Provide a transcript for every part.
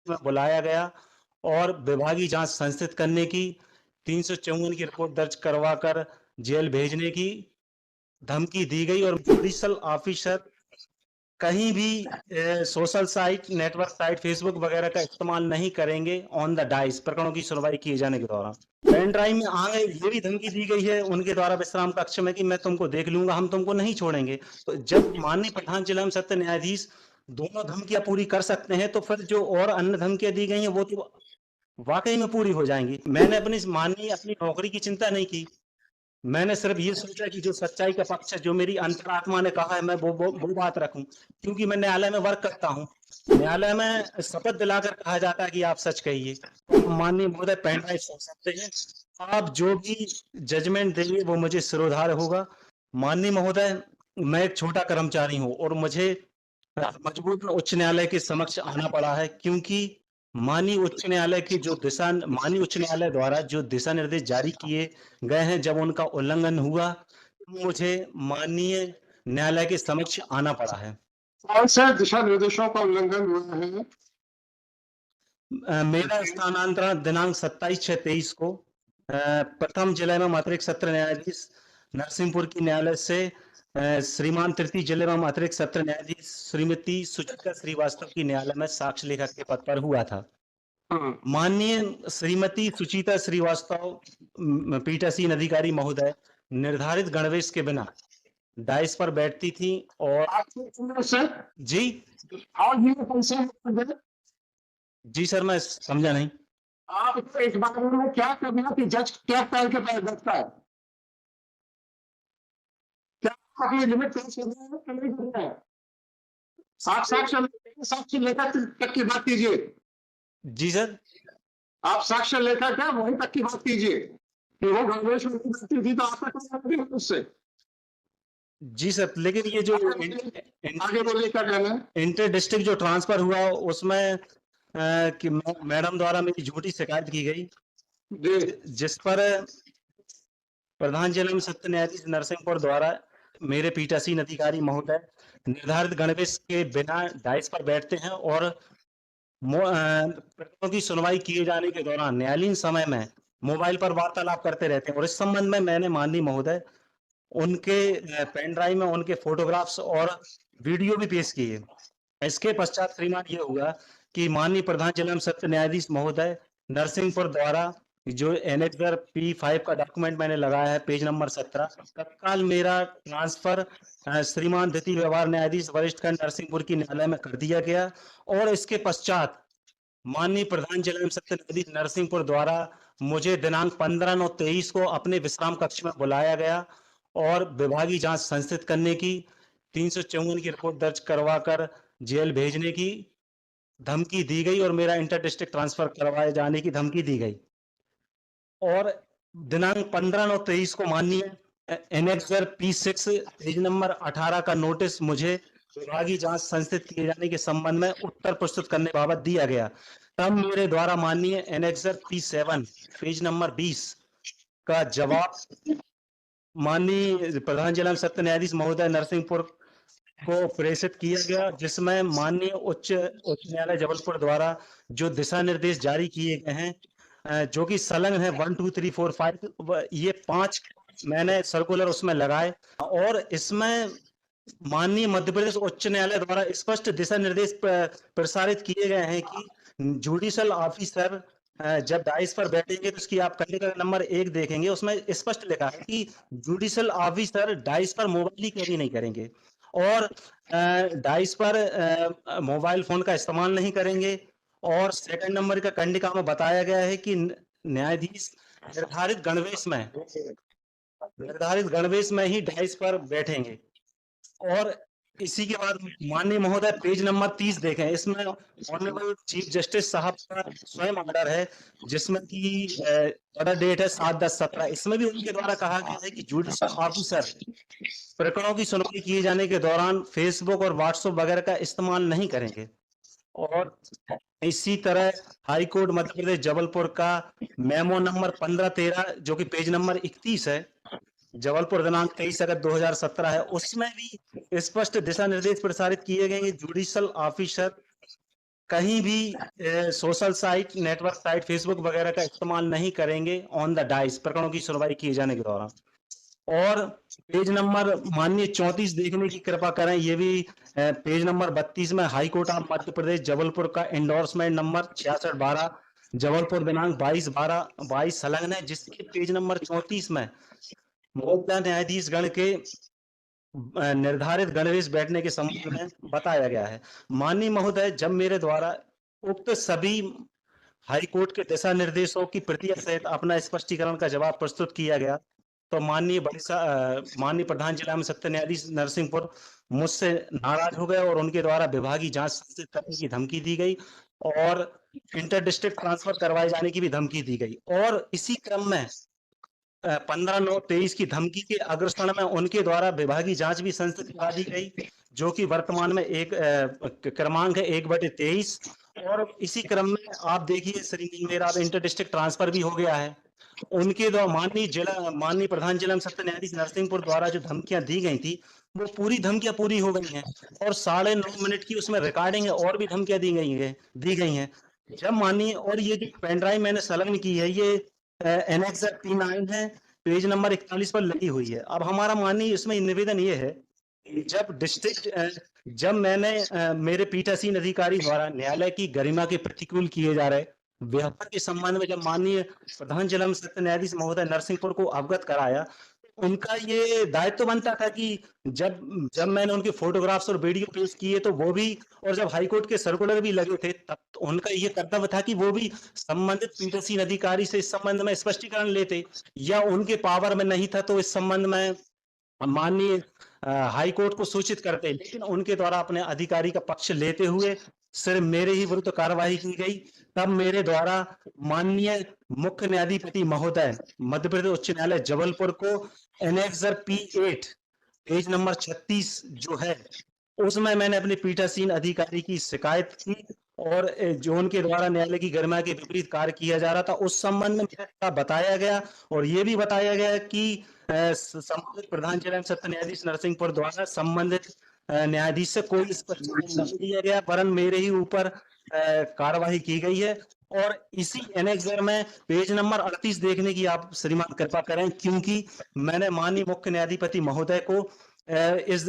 में बुलाया गया और विभागीय जांच संस्थित करने की, 354 की रिपोर्ट दर्ज करवाकर जेल भेजने की धमकी दी गई और जुडिशियल ऑफिसर कहीं भी social site, network site, Facebook वगैरह का इस्तेमाल नहीं करेंगे ऑन द डाइस प्रकरणों की सुनवाई किए जाने के दौरान। पेन ड्राइव में आगे ये भी धमकी दी गई है उनके द्वारा विश्राम कक्ष में कि मैं तुमको देख लूंगा, हम तुमको नहीं छोड़ेंगे। तो जब माननीय प्रधान जिला एवं सत्र न्यायाधीश दोनों धमकियां पूरी कर सकते हैं तो फिर जो और अन्य धमकियां दी गई हैं वो तो वाकई में पूरी हो जाएंगी। मैंने अपनी नौकरी की चिंता नहीं की, मैंने सिर्फ ये सोचा कि जो सच्चाई का पक्ष है, जो मेरी अंतरात्मा ने कहा है, मैं वो बात रखूं, क्योंकि मैं न्यायालय में वर्क करता हूं। न्यायालय में शपथ दिलाकर कहा जाता है कि आप सच कहिए। तो माननीय महोदय पेन ड्राइव सुन सकते हैं, आप जो भी जजमेंट देंगे वो मुझे सिरोधार्य होगा। माननीय महोदय, मैं एक छोटा कर्मचारी हूं और मुझे मजबूरन उच्च न्यायालय के समक्ष आना पड़ा है, क्योंकि माननीय उच्च न्यायालय द्वारा जो दिशा निर्देश जारी किए गए हैं, जब उनका उल्लंघन हुआ तो मुझे माननीय न्यायालय के समक्ष आना पड़ा है। कौन से दिशा निर्देशों का उल्लंघन हुआ है? मेरा स्थानांतरण दिनांक 27/6/23 को प्रथम जिले में अतिरिक्त सत्र न्यायाधीश नरसिंहपुर की न्यायालय से श्रीमान तृतीय जिले में अतिरिक्त सत्र न्यायाधीश श्रीमती सुचित्रा श्रीवास्तव की न्यायालय में साक्ष्य लेखक के पद पर हुआ था। माननीय श्रीमती सुचिता श्रीवास्तव पीठासीन अधिकारी महोदय निर्धारित गणवेश के बिना डाइस पर बैठती थी और जी जी सर, मैं समझा नहीं। आप इस बारे में क्या करना कि जज क्या पैर के पैर बैठता है? क्या अपनी लिमिट क्रॉस कर रहे हैं कि नहीं कर रहे हैं? साक्ष्य लेखा तक की बात कीजिए। जी सर, आप साक्ष्य लेखा क्या वहीं तक की बात कीजिए कि वो गणवेश में बैठती थी तो आपका क्या मतलब है उससे? जी सर, लेकिन ये जो आगे बोलिए क्या कहना है? इंटर डिस्ट्रिक्ट जो ट्रांसफर हुआ उसमें कि मैडम द्वारा मेरी झूठी शिकायत की गई, जिस पर प्रधान जिला एवं सत्र न्यायाधीश नरसिंहपुर द्वारा मेरे पीठासीन अधिकारी महोदय निर्धारित गणवेश के बिना डाइस पर बैठते हैं और प्रकरणों की सुनवाई किए जाने के दौरान न्यायालीन समय में मोबाइल पर वार्तालाप करते रहते हैं। और इस संबंध में मैंने माननीय महोदय उनके पेन ड्राइव में उनके फोटोग्राफ्स और वीडियो भी पेश किए। इसके पश्चात श्रीमान ये हुआ कि माननीय प्रधान जिला एवं सत्र न्यायाधीश महोदय नरसिंहपुर द्वारा जो एनेक्सर P5 का डॉक्यूमेंट मैंने लगाया है, पेज नंबर 17, तत्काल मेरा ट्रांसफर श्रीमान द्वितीय व्यवहार न्यायाधीश वरिष्ठ खंड नरसिंहपुर की न्यायालय में कर दिया गया। और इसके पश्चात माननीय प्रधान जिला एवं सत्र न्यायाधीश नरसिंहपुर द्वारा मुझे दिनांक 15/9/23 को अपने विश्राम कक्ष में बुलाया गया और विभागीय जांच संस्थित करने की, 354 की रिपोर्ट दर्ज करवाकर जेल भेजने की धमकी दी गई और मेरा इंटर डिस्ट्रिक्ट ट्रांसफर करवाए जाने की धमकी दी गई। और दिनांक 15/9/23 को माननीय एनेक्सर P6 पेज नंबर 18 का नोटिस मुझे विभागीय जांच संस्थित किए जाने के संबंध में उत्तर प्रस्तुत करने बाबत दिया गया। तब मेरे द्वारा माननीय एनेक्सर P7 पेज नंबर 20 का जवाब माननीय प्रधान जिला सत्र न्यायाधीश महोदय नरसिंहपुर को प्रेषित किया गया, जिसमें माननीय उच्च न्यायालय जबलपुर द्वारा जो दिशा निर्देश जारी किए गए हैं, जो कि संलग्न है 1 2 3 4 5, ये 5 मैंने सर्कुलर उसमें लगाए और इसमें माननीय मध्य प्रदेश उच्च न्यायालय द्वारा स्पष्ट दिशा निर्देश प्रसारित किए गए हैं कि जुडिशियल ऑफिसर जब डाइस पर बैठेंगे तो उसकी आप कंडीशन नंबर 1 देखेंगे, उसमें स्पष्ट लिखा है कि जुडिशियल ऑफिसर डाइस पर मोबाइल कैरी नहीं करेंगे और डाइस पर मोबाइल फोन का इस्तेमाल नहीं करेंगे। और सेकंड नंबर का कंडिका में बताया गया है कि न्यायाधीश निर्धारित गणवेश में ही डाइस पर बैठेंगे। और इसी के बाद माननीय महोदय पेज नंबर 30 देखें, इसमें ऑनरेबल चीफ जस्टिस साहब का स्वयं ऑर्डर है, जिसमें कि ऑर्डर डेट है 7/10/17। इसमें भी उनके द्वारा कहा गया है कि जुडिशियल ऑफिसर प्रकरणों की सुनवाई किए जाने के दौरान फेसबुक और व्हाट्सएप वगैरह का इस्तेमाल नहीं करेंगे। और इसी तरह हाई कोर्ट मध्य प्रदेश जबलपुर का मेमो नंबर 15/13 जो कि पेज नंबर 31 है, जबलपुर दिनांक 23 अगस्त 2017 है, उसमें भी स्पष्ट दिशा निर्देश प्रसारित किए गए जुडिशियल ऑफिसर कहीं भी social site, network site, Facebook वगैरह का इस्तेमाल नहीं करेंगे ऑन द डाइस प्रकरणों की सुनवाई किए जाने के दौरान। और पेज नंबर माननीय 34 देखने की कृपा करें। ये भी पेज नंबर 32 में high court of Madhya Pradesh Jabalpur का एंडोर्समेंट नंबर 6612 जबलपुर दिनांक 22/12/22 संलग्न है, जिसके पेज नंबर 34 में मुख्य न्यायाधीश गण के निर्धारित गणवेश बैठने के संबंध में बताया गया है। माननीय महोदय, जब मेरे द्वारा उक्त सभी हाई कोर्ट के दिशा निर्देशों की प्रतियां सहित अपना स्पष्टीकरण का जवाब प्रस्तुत किया गया, तो माननीय प्रधान जिला एवं सत्र न्यायाधीश नरसिंहपुर मुझसे नाराज हो गए और उनके द्वारा विभागीय जांच संस्थित करने की धमकी दी गई और इंटर डिस्ट्रिक्ट ट्रांसफर करवाए जाने की भी धमकी दी गई। और इसी क्रम में 15/9/23 की धमकी के अग्रसर में उनके द्वारा विभागीय जांच भी संस्थित करा दी गई, जो कि वर्तमान में क्रमांक है 1/23। और इसी क्रम में आप देखिए श्री मेरा इंटर डिस्ट्रिक्ट ट्रांसफर भी हो गया है। उनके द्वारा माननीय प्रधान जिला एवं सत्र न्यायाधीश नरसिंहपुर द्वारा जो धमकियां दी गई थी, वो पूरी धमकियां पूरी हो गई हैं और 9.5 मिनट की उसमें रिकॉर्डिंग है और भी धमकियां दी गई हैं। जब माननीय, और ये जो पेन ड्राइव मैंने संलग्न की है, ये एनेक्स P9 है, पेज नंबर 41 पर लगी हुई है। अब हमारा माननीय इसमें निवेदन ये है, जब मैंने मेरे पीठासीन अधिकारी द्वारा न्यायालय की गरिमा के प्रतिकूल किए जा रहे व्यवहार के संबंध में जब माननीय प्रधान जिला एवं सत्र न्यायाधीश महोदय नरसिंहपुर को अवगत कराया, उनका ये दायित्व बनता था कि जब मैंने उनके फोटोग्राफ्स और वीडियो पेश किए तो वो भी, और जब हाईकोर्ट के सर्कुलर भी लगे थे, तब तो उनका ये कर्तव्य था कि वो भी संबंधित पीठासीन अधिकारी से इस संबंध में स्पष्टीकरण लेते, या उनके पावर में नहीं था तो इस संबंध में माननीय हाई कोर्ट को सूचित करते। लेकिन उनके द्वारा अपने अधिकारी का पक्ष लेते हुए सिर्फ मेरे ही विरुद्ध कार्रवाई की गई। तब मेरे द्वारा माननीय मुख्य न्यायाधिपति महोदय मध्य प्रदेश उच्च न्यायालय जबलपुर को एनेक्स P8 पेज नंबर 36 जो है, उसमें मैंने अपने पीठासीन अधिकारी की शिकायत की और जो उनके द्वारा न्यायालय की गरिमा के विपरीत कार्य किया जा रहा था, उस संबंध में बताया गया। और ये भी बताया गया कि संबंधित प्रधान जिला एवं सत्र न्यायाधीश नरसिंहपुर द्वारा संबंधित न्यायाधीश से कोई स्पष्टीकरण नहीं दिया गया, वरन मेरे ही ऊपर कार्रवाई की गई है। और इसी एनेक्सर में पेज नंबर 38 देखने की आप श्रीमान कृपा करें, क्योंकि मैंने माननीय मुख्य न्यायाधिपति महोदय को इस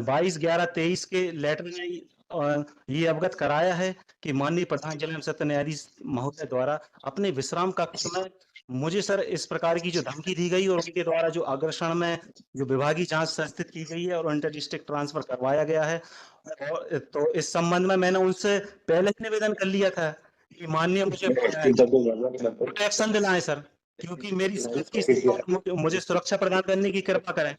22/11/23 के लेटर में ये अवगत कराया है कि माननीय प्रधान जिला एवं सत्र न्यायाधीश महोदय द्वारा अपने विश्राम कक्ष में मुझे सर इस प्रकार की जो धमकी दी गई और उनके द्वारा जो अग्रसर में जो विभागीय जांच संस्थित की गई है और इंटर डिस्ट्रिक्ट ट्रांसफर करवाया गया है। और तो इस संबंध में मैंने उनसे पहले ही निवेदन कर लिया था कि माननीय मुझे प्रोटेक्शन दिलाएं सर, क्योंकि मेरी सेहत की स्थिति और मुझे सुरक्षा प्रदान करने की कृपा करें।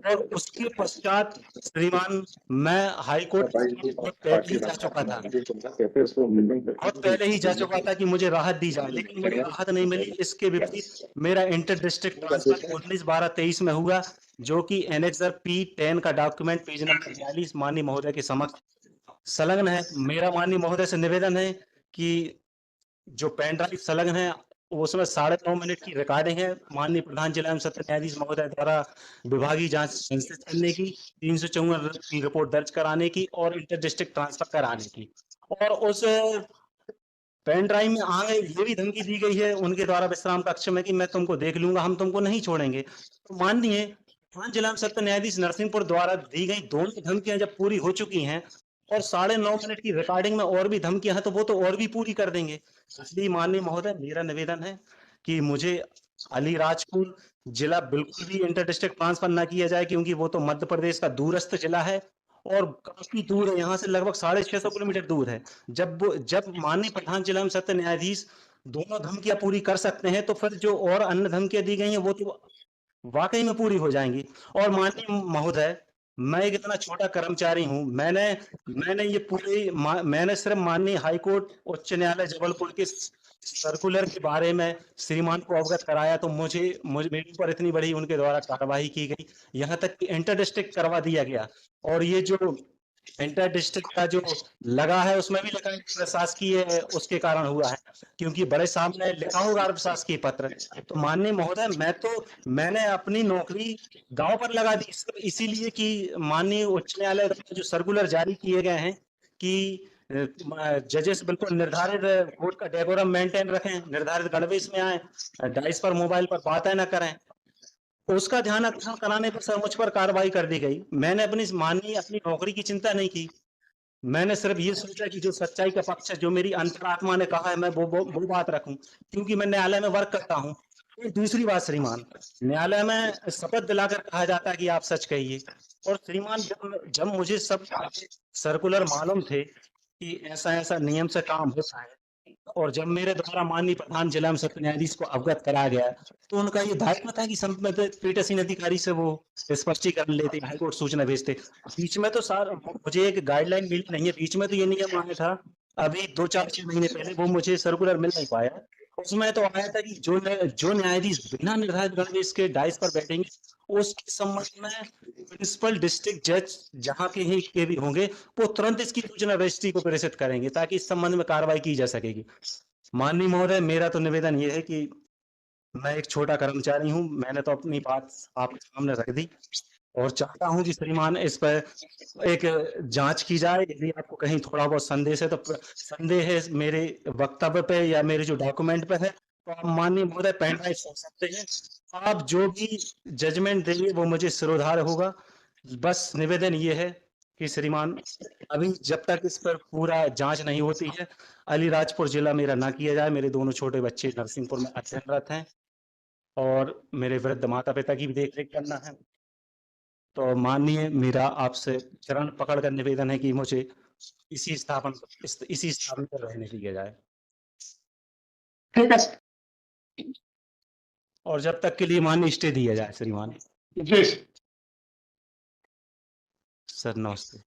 और उसके पश्चात श्रीमान मैं हाई कोर्ट बहुत पहले ही जा चुका था कि मुझे राहत दी जाए, लेकिन मुझे राहत नहीं मिली। इसके विपरीत मेरा इंटर डिस्ट्रिक्ट ट्रांसफर 19/12/23 में हुआ, जो कि एनेक्सर P10 का डॉक्यूमेंट पेज नंबर 42 माननीय महोदय के समक्ष संलग्न है। मेरा माननीय महोदय से निवेदन है कि जो पेन ड्राइव संलग्न है उसमें 9.5 मिनट की रिकॉर्डिंग है, माननीय प्रधान जिला एवं सत्र न्यायाधीश महोदय द्वारा विभागीय जांच संस्थित करने की, 354 की रिपोर्ट दर्ज कराने की और इंटर डिस्ट्रिक्ट ट्रांसफर कराने की। और उस पेन ड्राइव में आगे ये भी धमकी दी गई है उनके द्वारा विश्राम कक्ष में कि मैं तुमको देख लूंगा, हम तुमको नहीं छोड़ेंगे। तो माननीय प्रधान जिला एवं सत्र न्यायाधीश नरसिंहपुर द्वारा दी गई दोनों धमकियां जब पूरी हो चुकी हैं और 9.5 मिनट की रिकॉर्डिंग में और भी धमकियां हैं, तो वो तो और भी पूरी कर देंगे। इसलिए माननीय महोदय मेरा निवेदन है कि मुझे अलीराजपुर जिला बिल्कुल भी इंटर डिस्ट्रिक्ट ट्रांसफर ना किया जाए, क्योंकि वो तो मध्य प्रदेश का दूरस्थ जिला है और काफी दूर है, यहाँ से लगभग 650 किलोमीटर दूर है। जब माननीय प्रधान जिला एवं सत्र न्यायाधीश दोनों धमकियां पूरी कर सकते हैं, तो फिर जो और अन्य धमकियां दी गई हैं वो तो वाकई में पूरी हो जाएंगी। और माननीय महोदय, मैं एक इतना छोटा कर्मचारी हूं, मैंने सिर्फ माननीय हाईकोर्ट उच्च न्यायालय जबलपुर के सर्कुलर के बारे में श्रीमान को अवगत कराया, तो मुझे मेरे ऊपर इतनी बड़ी उनके द्वारा कार्रवाई की गई, यहाँ तक कि इंटर डिस्ट्रिक्ट करवा दिया गया। और ये जो इंटर डिस्ट्रिक्ट का जो लगा है उसमें भी लिखा है प्रशासकीय उसके कारण हुआ है, क्योंकि बड़े सामने लिखा होगा प्रशासकीय पत्र। तो माननीय महोदय, मैंने अपनी नौकरी गांव पर लगा दी, इसीलिए कि माननीय उच्च न्यायालय जो सर्कुलर जारी किए गए हैं कि जजेस बिल्कुल निर्धारित कोर्ट का डेकोरम मेंटेन रखें, निर्धारित गणवेश में आए, डाइस पर मोबाइल पर बातें न करें। उसका ध्यान आकर्षण कराने पर सर मुझ पर कार्रवाई कर दी गई। मैंने अपनी नौकरी की चिंता नहीं की। मैंने सिर्फ ये सोचा कि जो सच्चाई का पक्ष है, जो मेरी अंतरात्मा ने कहा है, मैं वो बात रखूं, क्योंकि मैं न्यायालय में वर्क करता हूं। दूसरी बात श्रीमान, न्यायालय में शपथ दिलाकर कहा जाता है कि आप सच कहिए, और श्रीमान जब मुझे सब सर्कुलर मालूम थे कि ऐसा ऐसा नियम से काम होता है, और जब मेरे द्वारा माननीय प्रधान जिला एवं सत्र न्यायाधीश को अवगत कराया गया, तो उनका ये दायित्व था कि संबंधित पीठासीन अधिकारी से वो स्पष्टीकरण लेते, हाईकोर्ट सूचना भेजते। बीच में तो सर मुझे एक गाइडलाइन मिली नहीं है, बीच में तो ये नियम आया था अभी 2-4-6 महीने पहले, वो मुझे सर्कुलर मिल नहीं पाया। उसमें तो आया था कि जो न्यायाधीश बिना निर्धारित गणवेश के डाइस पर बैठेंगे, उसके संबंध में प्रिंसिपल डिस्ट्रिक्ट जज जहां के भी होंगे, वो तुरंत इसकी सूचना रजिस्ट्री को प्रेषित करेंगे, ताकि इस संबंध में कार्रवाई की जा सकेगी। माननीय महोदय, मेरा तो निवेदन ये है कि मैं एक छोटा कर्मचारी हूं, मैंने तो अपनी बात आपके सामने रख दी, और चाहता हूं कि श्रीमान इस पर एक जांच की जाए। यदि आपको कहीं थोड़ा बहुत संदेह है मेरे वक्तव्य पे या मेरे जो डॉक्यूमेंट पे है, तो आप माननीय महोदय पेन ड्राइव सोच सकते हैं। आप जो भी जजमेंट देंगे वो मुझे सिरोधार्य होगा। बस निवेदन ये है कि श्रीमान, अभी जब तक इस पर पूरा जांच नहीं होती है, अलीराजपुर जिला मेरा ना किया जाए। मेरे दोनों छोटे बच्चे नरसिंहपुर में अध्ययनरत हैं, और मेरे वृद्ध माता पिता की भी देख रेख करना है। तो माननीय, मेरा आपसे चरण पकड़कर निवेदन है कि मुझे इसी स्थापन पर रहने दिया जाए, ठीक है और जब तक के लिए मान्य स्टे दिया जाए श्रीमान। जी। सर नमस्ते।